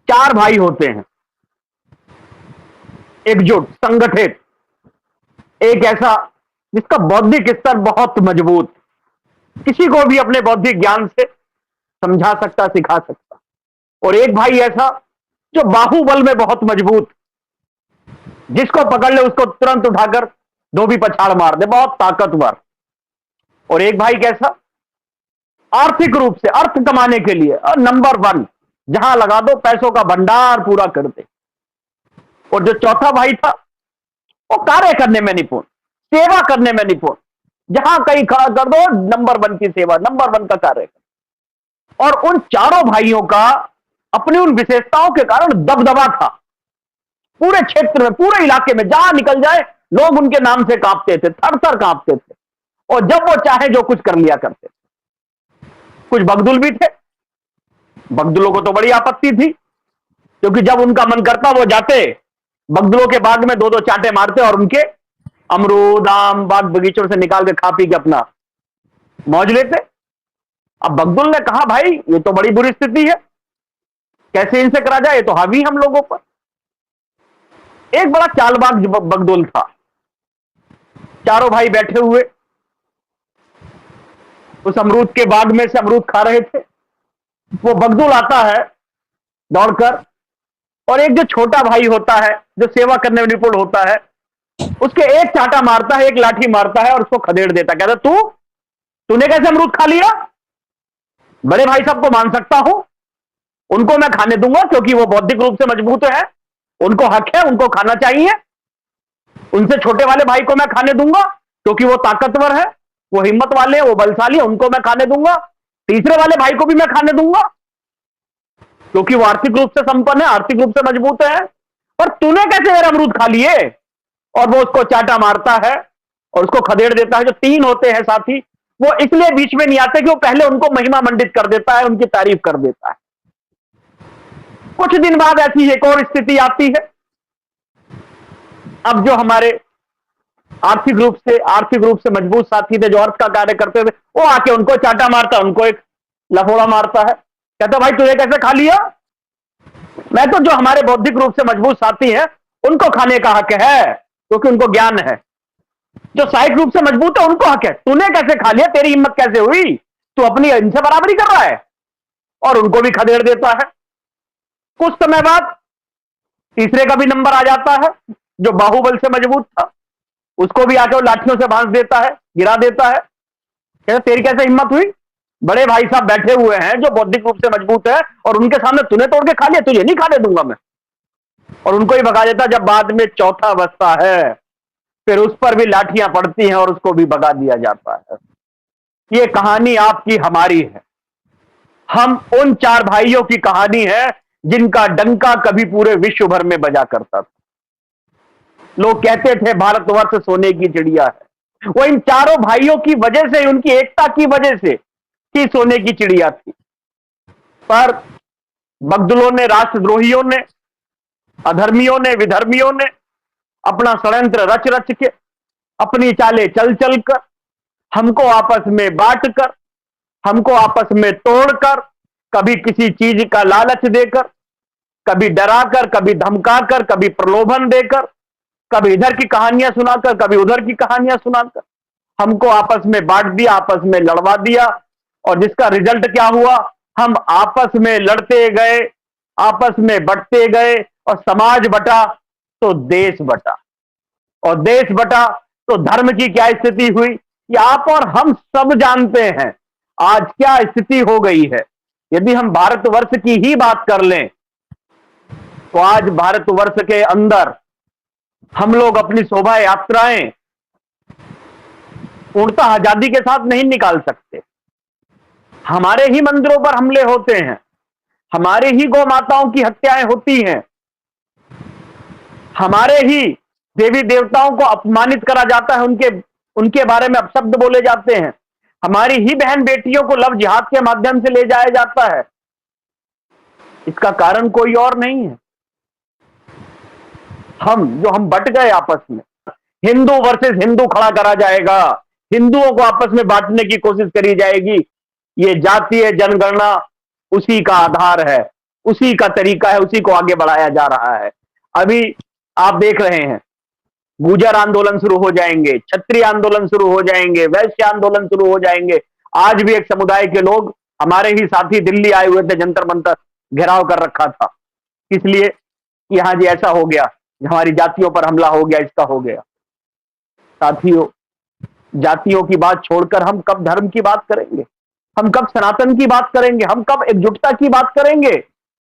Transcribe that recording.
चार भाई होते हैं, एकजुट, संगठित, एक ऐसा जिसका बौद्धिक स्तर बहुत मजबूत, किसी को भी अपने बौद्धिक ज्ञान से समझा सकता, सिखा सकता। और एक भाई ऐसा जो बाहुबल में बहुत मजबूत, जिसको पकड़ ले उसको तुरंत उठाकर धोबी पछाड़ मार दे, बहुत ताकतवर। और एक भाई कैसा, आर्थिक रूप से, अर्थ कमाने के लिए नंबर वन, जहां लगा दो पैसों का भंडार पूरा कर दे। और जो चौथा भाई था वो कार्य करने में निपुण, सेवा करने में निपुण, जहां कहीं खड़ा कर दो नंबर वन की सेवा, नंबर वन का कार्य कर। और उन चारों भाइयों का अपनी उन विशेषताओं के कारण दबदबा था पूरे क्षेत्र में, पूरे इलाके में, जहां निकल जाए लोग उनके नाम से कांपते थे, थर थर कांपते थे। और जब वो चाहे जो कुछ कर लिया करते थे। कुछ बगदुल भी थे, बगदुलों को तो बड़ी आपत्ति थी, क्योंकि जब उनका मन करता वो जाते बगदुलों के बाग में दो दो चांटे मारते और उनके अमरूद, आम, बाग बगीचों से निकाल के खा पी के अपना मौज लेते। अब बगदुल ने कहा भाई ये तो बड़ी बुरी स्थिति है, कैसे इनसे करा जाए, ये तो हावी हम लोगों पर। एक बड़ा चालबाज बगदुल था। चारों भाई बैठे हुए उस अमरूद के बाग में से अमरूद खा रहे थे। वो बगदुल आता है दौड़कर, और एक जो छोटा भाई होता है जो सेवा करने में निपुण होता है, उसके एक चांटा मारता है, एक लाठी मारता है और उसको खदेड़ देता। कहता तूने कैसे अमरूद खा लिया? बड़े भाई साहब को मान सकता हूं, उनको मैं खाने दूंगा क्योंकि वो बौद्धिक रूप से मजबूत है, उनको हक है, उनको खाना चाहिए। उनसे छोटे वाले भाई को मैं खाने दूंगा क्योंकि वो ताकतवर है, वो हिम्मत वाले, वो बलशाली है, उनको मैं खाने दूंगा। तीसरे वाले भाई को भी मैं खाने दूंगा क्योंकि वो आर्थिक रूप से संपन्न है, आर्थिक रूप से मजबूत है। पर तूने कैसे मेरा अमरूद खा लिए? और वो उसको चाटा मारता है और उसको खदेड़ देता है। जो तीन होते हैं साथी, वो इसलिए बीच में नहीं आते कि वो पहले उनको महिमा मंडित कर देता है, उनकी तारीफ कर देता है। कुछ दिन बाद ऐसी एक और स्थिति आती है। अब जो हमारे आर्थिक रूप से मजबूत साथी थे, जो अर्थ का कार्य करते थे, वो आके उनको चाटा मारता, उनको एक लफोड़ा मारता है। कहता भाई तुझे कैसे खा लिया? मैं तो जो हमारे बौद्धिक रूप से मजबूत साथी हैं उनको खाने का हक है क्योंकि उनको ज्ञान है। जो शारीरिक रूप से मजबूत है उनको हक है, तूने कैसे खा लिया? तेरी हिम्मत कैसे हुई? तू अपनी इनसे बराबरी कर रहा है। और उनको भी खदेड़ देता है। कुछ समय बाद तीसरे का भी नंबर आ जाता है, जो बाहुबल से मजबूत था, उसको भी आके वो लाठियों से भांज देता है, गिरा देता है। कहता तेरी कैसे हिम्मत हुई? बड़े भाई साहब बैठे हुए हैं जो बौद्धिक रूप से मजबूत है और उनके सामने तूने तोड़ के खा लिया, तुझे नहीं खाने दूंगा मैं। और उनको ही भगा देता। जब बाद में चौथा बचता है फिर उस पर भी लाठियां पड़ती हैं और उसको भी भगा दिया जाता है। ये कहानी आपकी हमारी है। हम उन चार भाइयों की कहानी है जिनका डंका कभी पूरे विश्व भर में बजा करता था। लोग कहते थे भारतवर्ष सोने की चिड़िया है। वो इन चारों भाइयों की वजह से, उनकी एकता की वजह से ही सोने की चिड़िया थी। पर बगदुलों ने, राष्ट्रद्रोहियों ने, अधर्मियों ने, विधर्मियों ने अपना षड्यंत्र रच रच के, अपनी चालें चल चल कर, हमको आपस में बांट कर, हमको आपस में तोड़कर, कभी किसी चीज का लालच देकर, कभी डराकर, कभी धमकाकर, कभी प्रलोभन देकर, कभी इधर की कहानियां सुनाकर, कभी उधर की कहानियां सुनाकर हमको आपस में बांट दिया, आपस में लड़वा दिया। और जिसका रिजल्ट क्या हुआ? हम आपस में लड़ते गए, आपस में बंटते गए, और समाज बटा तो देश बटा, और देश बटा तो धर्म की क्या स्थिति हुई ये आप और हम सब जानते हैं। आज क्या स्थिति हो गई है। यदि हम भारतवर्ष की ही बात कर लें तो आज भारतवर्ष के अंदर हम लोग अपनी शोभा यात्राएं पूर्णतः आजादी के साथ नहीं निकाल सकते। हमारे ही मंदिरों पर हमले होते हैं, हमारे ही गौ माताओं की हत्याएं होती हैं, हमारे ही देवी देवताओं को अपमानित करा जाता है, उनके बारे में अपशब्द बोले जाते हैं, हमारी ही बहन बेटियों को लव जिहाद के माध्यम से ले जाया जाता है। इसका कारण कोई और नहीं है, हम बट गए आपस में। हिंदू वर्सेस हिंदू खड़ा करा जाएगा, हिंदुओं को आपस में बांटने की कोशिश करी जाएगी। ये जातीय जनगणना उसी का आधार है, उसी का तरीका है, उसी को आगे बढ़ाया जा रहा है। अभी आप देख रहे हैं, गुर्जर आंदोलन शुरू हो जाएंगे, क्षत्रिय आंदोलन शुरू हो जाएंगे, वैश्य आंदोलन शुरू हो जाएंगे। आज भी एक समुदाय के लोग, हमारे ही साथी, दिल्ली आए हुए थे, जंतर मंतर घेराव कर रखा था, इसलिए यहां जी ऐसा हो गया, हमारी जातियों पर हमला हो गया, इसका हो गया। साथियों, जातियों की बात छोड़कर हम कब धर्म की बात करेंगे? हम कब सनातन की बात करेंगे? हम कब एकजुटता की बात करेंगे?